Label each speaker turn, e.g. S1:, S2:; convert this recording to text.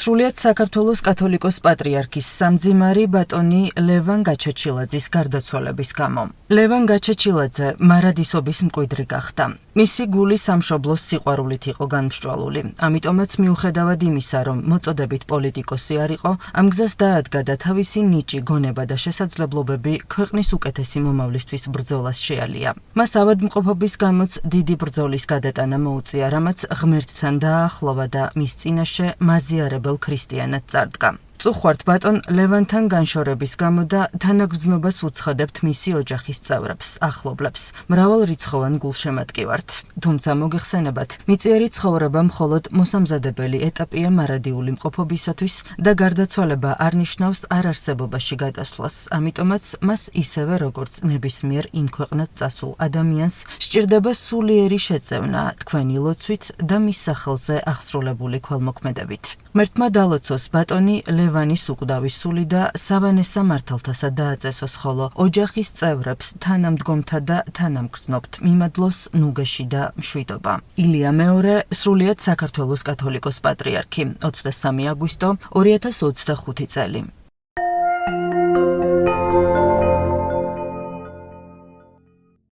S1: სრულიად საქართველოს კათოლიკოს პატრიარქის სამძიმარი ბატონი ლევან გაჩეჩილაძის გარდაცვალების გამო. ლევან გაჩეჩილაძე მარადისობის მკვიდრი გახდა. მისი გული სამშობლოს სიყვარულით იყო განმსჭვალული. ამიტომაც მიუხედავად იმისა, რომ მოწოდებით პოლიტიკოსი არ იყო, ამ გზას დაადგა და თავისი ნიჭი, გონება და შესაძლებლობები ქვეყნის უკეთესი მომავლისთვის ბრძოლას შეალია. მას ავადმყოფობის გამოც დიდი ბრძოლის გადატანა მოუწია, რამაც ღმერთთან დააახლოვა და მის წინაშე მაზიარებელ ქრისტიანად წარდგა. წუხვართ ბატონ ლევანთან განშორების გამო და თანაგრძნობას უცხადებთ მისი ოჯახის წევრებს, ახლობლებს, მრავალრიცხოვან გულშემატკივართ. თუმცა მოგეხსენებათ, მიწიერი ცხოვრება მხოლოდ მოსამზადებელი ეტაპია მარადიული მყოფობისათვის და გარდაცვალება არ ნიშნავს არარსებობაში გადასვლას. ამიტომაც მას ისევე როგორც ნებისმიერ იმ ქვეყნად წასულ ადამიანს სჭირდება სულიერი შეწევნა თქვენი ლოცვით და მის სახელზე აღსრულებული ქველმოქმედებით. ღმერთმა დალოცოს ბატონი ლევანის უკვდავის სული და სავანესა მართალთასა დააწესოს, ხოლო ოჯახის წევრებს, თანამდგომთა და თანამგრძნობთ მიმადლოს ნუგეში და მშვიდობა. ილია მეორე, სრულიად საქართველოს კათოლიკოს პატრიარქი, 23 აგვისტო 2025 წელი.